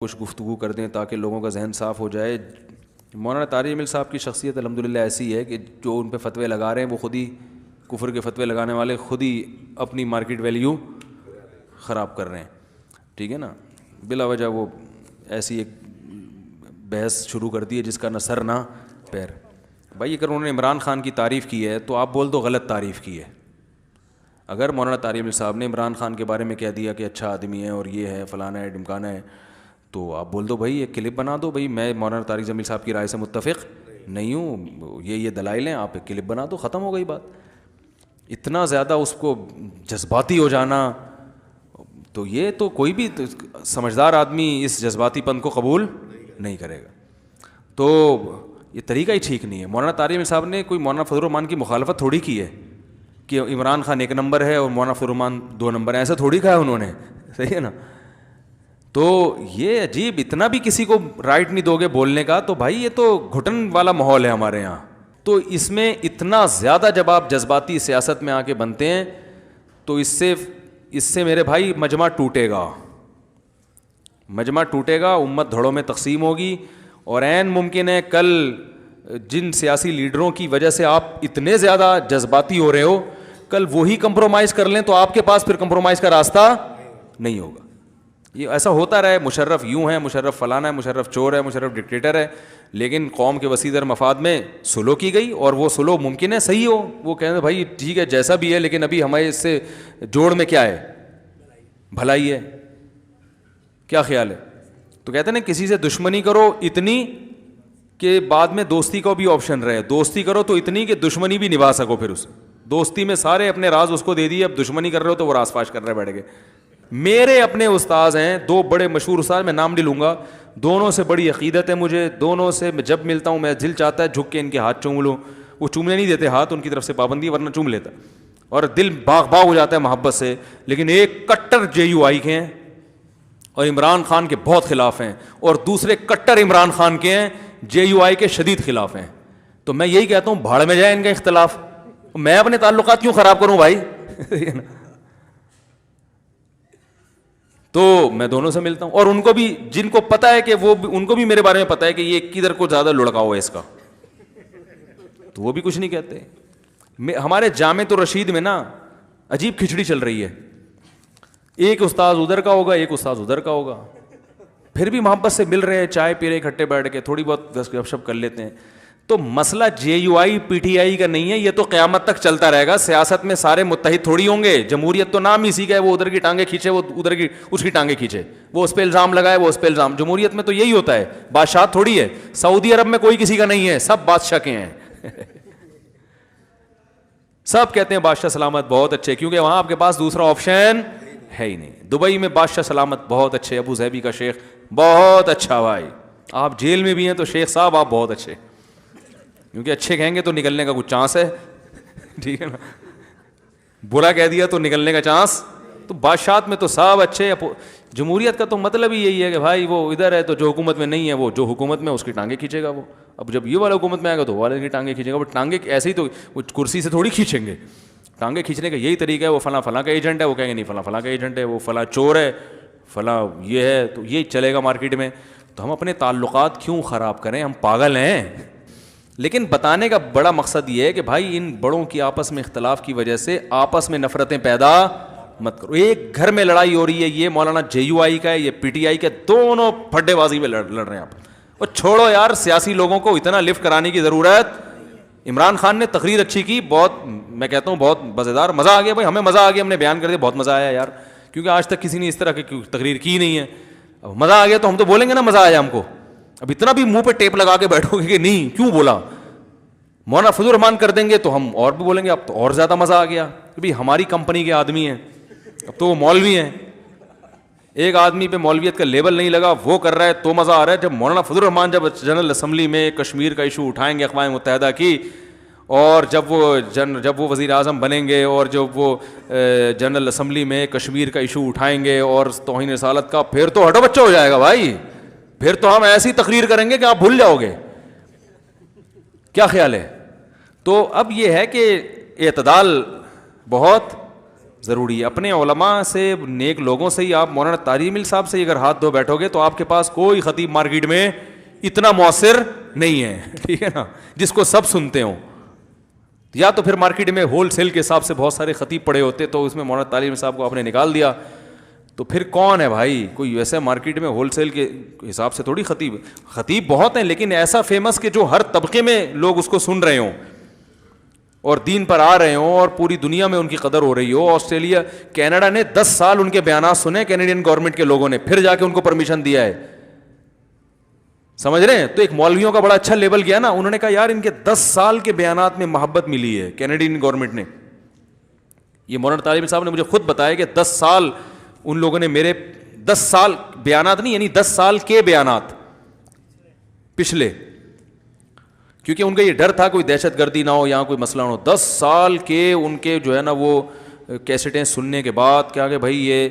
کچھ گفتگو کر دیں تاکہ لوگوں کا ذہن صاف ہو جائے۔ مولانا طارق جمیل صاحب کی شخصیت الحمدللہ ایسی ہے کہ جو ان پہ فتوے لگا رہے ہیں وہ خود ہی کفر کے فتوے لگانے والے خود ہی اپنی مارکیٹ ویلیو خراب کر رہے ہیں، ٹھیک ہے نا، بلا وجہ وہ ایسی ایک بحث شروع کر دی ہے جس کا نہ سر نہ پیر۔ بھائی اگر انہوں نے عمران خان کی تعریف کی ہے تو آپ بول دو غلط تعریف کی ہے۔ اگر مولانا طارق جمیل صاحب نے عمران خان کے بارے میں کہہ دیا کہ اچھا آدمی ہے اور یہ ہے فلانا ہے ڈمکانا ہے، تو آپ بول دو بھائی ایک کلپ بنا دو، بھائی میں مولانا طارق جمیل صاحب کی رائے سے متفق نہیں ہوں، یہ دلائل ہیں، آپ ایک کلپ بنا دو، ختم ہو گئی بات۔ اتنا زیادہ اس کو جذباتی ہو جانا، تو یہ تو کوئی بھی سمجھدار آدمی اس جذباتی پن کو قبول نہیں کرے گا، تو یہ طریقہ ہی ٹھیک نہیں ہے۔ مولانا طارق جمیل صاحب نے کوئی مولانا فضل الرحمان کی مخالفت تھوڑی کی ہے کہ عمران خان ایک نمبر ہے اور مولانا فضل الرحمان 2 نمبر ہے، ایسا تھوڑی کہا ہے انہوں نے، صحیح ہے نا۔ تو یہ عجیب، اتنا بھی کسی کو رائٹ نہیں دو گے بولنے کا، تو بھائی یہ تو گھٹن والا ماحول ہے ہمارے یہاں۔ تو اس میں اتنا زیادہ جب آپ جذباتی سیاست میں آ کے بنتے ہیں تو اس سے میرے بھائی مجمع ٹوٹے گا، مجمع ٹوٹے گا، امت دھڑوں میں تقسیم ہوگی، اور عین ممکن ہے کل جن سیاسی لیڈروں کی وجہ سے آپ اتنے زیادہ جذباتی ہو رہے ہو، کل وہی کمپرومائز کر لیں تو آپ کے پاس پھر کمپرومائز کا راستہ نہیں ہوگا۔ یہ ایسا ہوتا رہے، مشرف یوں ہے، مشرف فلانا ہے، مشرف چور ہے، مشرف ڈکٹیٹر ہے، لیکن قوم کے وسیع تر مفاد میں سلو کی گئی، اور وہ سلو ممکن ہے صحیح ہو، وہ کہتے ہیں بھائی ٹھیک ہے جیسا بھی ہے، لیکن ابھی ہمیں اس سے جوڑ میں کیا ہے، بھلائی ہے، کیا خیال ہے؟ تو کہتے ہیں نا کسی سے دشمنی کرو اتنی کہ بعد میں دوستی کا بھی آپشن رہے، دوستی کرو تو اتنی کہ دشمنی بھی نبھا سکو، پھر اس دوستی میں سارے اپنے راز اس کو دے دیے، اب دشمنی کر رہے ہو تو وہ راز فاش کر رہے بیٹھ گئے۔ میرے اپنے استاذ ہیں 2 بڑے مشہور استاد، میں نام نہیں لوں گا، دونوں سے بڑی عقیدت ہے مجھے، دونوں سے جب ملتا ہوں میں دل چاہتا ہے جھک کے ان کے ہاتھ چوم لوں، وہ چومنے نہیں دیتے ہاتھ، ان کی طرف سے پابندی ہے، ورنہ چوم لیتا، اور دل باغ باغ ہو جاتا ہے محبت سے، لیکن ایک کٹر JUI کے ہیں اور عمران خان کے بہت خلاف ہیں، اور دوسرے کٹر عمران خان کے ہیں، JUI کے شدید خلاف ہیں۔ تو میں یہی کہتا ہوں بھاڑ میں جائے ان کا اختلاف، میں اپنے تعلقات کیوں خراب کروں بھائی؟ تو میں دونوں سے ملتا ہوں، اور ان کو بھی، جن کو پتا ہے کہ وہ ان کو بھی میرے بارے میں پتا ہے کہ یہ کدھر کو زیادہ لڑکاؤ ہے اس کا، تو وہ بھی کچھ نہیں کہتے۔ ہمارے جامعۃ الرشید میں نا عجیب کھچڑی چل رہی ہے، ایک استاذ ادھر کا ہوگا، ایک استاذ ادھر کا ہوگا، پھر بھی محبت سے مل رہے ہیں، چائے پی رہے اکٹھے بیٹھ کے، تھوڑی بہت گپ شپ کر لیتے ہیں۔ تو مسئلہ JUI PTI کا نہیں ہے، یہ تو قیامت تک چلتا رہے گا۔ سیاست میں سارے متحد تھوڑی ہوں گے، جمہوریت تو نام اسی کا ہے، وہ ادھر کی ٹانگیں کھینچے، وہ ادھر کی اس کی ٹانگیں کھینچے، وہ اس پہ الزام لگائے، وہ اس پہ الزام۔ جمہوریت میں تو یہی ہوتا ہے، بادشاہ تھوڑی ہے، سعودی عرب میں کوئی کسی کا نہیں ہے، سب بادشاہ کے ہیں۔ سب کہتے ہیں بادشاہ سلامت بہت اچھے، کیونکہ وہاں آپ کے پاس دوسرا آپشن ہے ہی نہیں۔ دبئی میں بادشاہ سلامت بہت اچھے، ابو ظبی کا شیخ بہت اچھا بھائی، آپ جیل میں بھی ہیں تو شیخ صاحب آپ بہت اچھے، کیونکہ اچھے کہیں گے تو نکلنے کا کچھ چانس ہے، ٹھیک ہے نا، برا کہہ دیا تو نکلنے کا چانس۔ تو بادشاہت میں تو سب اچھے۔ جمہوریت کا تو مطلب ہی یہی ہے کہ بھائی وہ ادھر ہے تو جو حکومت میں نہیں ہے وہ جو حکومت میں اس کی ٹانگیں کھینچے گا وہ، اب جب یہ والا حکومت میں آئے گا تو والے کی ٹانگیں کھینچے گا۔ وہ ٹانگیں ایسے ہی تو وہ کرسی سے تھوڑی کھینچیں گے، ٹانگیں کھینچنے کا یہی طریقہ ہے، وہ فلاں فلاں کا ایجنٹ ہے، وہ کہیں گے نہیں فلاں فلاں کا ایجنٹ ہے، وہ فلاں چور ہے، فلاں یہ ہے، تو یہ چلے گا مارکیٹ میں۔ تو ہم اپنے تعلقات کیوں خراب کریں؟ ہم پاگل ہیں؟ لیکن بتانے کا بڑا مقصد یہ ہے کہ بھائی ان بڑوں کی آپس میں اختلاف کی وجہ سے آپس میں نفرتیں پیدا مت کرو۔ ایک گھر میں لڑائی ہو رہی ہے، یہ مولانا JUI کا ہے، یہ PTI کا، دونوں پھڈے بازی میں لڑ رہے ہیں آپ، اور چھوڑو یار، سیاسی لوگوں کو اتنا لفٹ کرانے کی ضرورت۔ عمران خان نے تقریر اچھی کی، بہت، میں کہتا ہوں بہت مزیدار، مزہ آ گیا بھائی، ہمیں مزہ آ گیا، ہم نے بیان کر دیا، بہت مزہ آیا یار، کیونکہ آج تک کسی نے اس طرح کی تقریر کی نہیں ہے۔ اب مزہ آ گیا تو ہم تو بولیں گے نا مزہ آیا ہم کو، اب اتنا بھی منہ پہ ٹیپ لگا کے بیٹھو گے کہ نہیں کیوں بولا، مولانا فضل الرحمان کر دیں گے تو ہم اور بھی بولیں گے اب تو اور زیادہ مزہ آ گیا، کہ ہماری کمپنی کے آدمی ہیں، اب تو وہ مولوی ہیں، ایک آدمی پہ مولویت کا لیبل نہیں لگا، وہ کر رہا ہے تو مزہ آ رہا ہے۔ جب مولانا فضل الرحمان جب جنرل اسمبلی میں کشمیر کا ایشو اٹھائیں گے اقوام متحدہ کی، اور جب وہ وزیر اعظم بنیں گے، اور جب وہ جنرل اسمبلی میں کشمیر کا ایشو اٹھائیں گے اور توہین رسالت کا، پھر تو ہٹو بچہ ہو جائے گا بھائی، پھر تو ہم ایسی تقریر کریں گے کہ آپ بھول جاؤ گے۔ کیا خیال ہے؟ تو اب یہ ہے کہ اعتدال بہت ضروری ہے. اپنے علماء سے, نیک لوگوں سے ہی آپ مولانا طارق مل صاحب سے اگر ہاتھ دھو بیٹھو گے تو آپ کے پاس کوئی خطیب مارکیٹ میں اتنا مؤثر نہیں ہے, ٹھیک ہے نا, جس کو سب سنتے ہوں. یا تو پھر مارکیٹ میں ہول سیل کے حساب سے بہت سارے خطیب پڑے ہوتے, تو اس میں مولانا طارق مل صاحب کو آپ نے نکال دیا, تو پھر کون ہے بھائی؟ کوئی ویسے مارکیٹ میں ہول سیل کے حساب سے تھوڑی خطیب, خطیب بہت ہیں لیکن ایسا فیمس کہ جو ہر طبقے میں لوگ اس کو سن رہے ہوں اور دین پر آ رہے ہوں اور پوری دنیا میں ان کی قدر ہو رہی ہو. آسٹریلیا, کینیڈا نے 10 سال ان کے بیانات سنے کینیڈین گورنمنٹ کے لوگوں نے, پھر جا کے ان کو پرمیشن دیا ہے. سمجھ رہے ہیں؟ تو ایک مولویوں کا بڑا اچھا لیبل گیا نا, انہوں نے کہا یار ان کے 10 سال کے بیانات میں محبت ملی ہے کینیڈین گورنمنٹ نے. یہ مولانا طارق صاحب نے مجھے خود بتایا کہ 10 سال ان لوگوں نے میرے 10 سال بیانات نہیں, یعنی 10 سال کے بیانات پچھلے, کیونکہ ان کا یہ ڈر تھا کوئی دہشت گردی نہ ہو, یہاں کوئی مسئلہ نہ ہو. 10 سال کے ان کے جو ہے نا وہ کیسٹیں سننے کے بعد کیا کہ بھائی یہ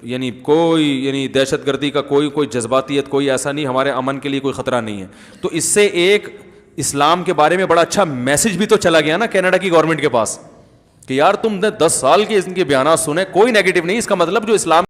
یعنی کوئی یعنی دہشت گردی کا کوئی جذباتیت کوئی ایسا نہیں, ہمارے امن کے لیے کوئی خطرہ نہیں ہے. تو اس سے ایک اسلام کے بارے میں بڑا اچھا میسج بھی تو چلا گیا نا کینیڈا کی گورنمنٹ کے پاس کہ یار تم نے 10 سال کے ان کے بیانات سنے, کوئی نیگیٹو نہیں, اس کا مطلب جو اسلام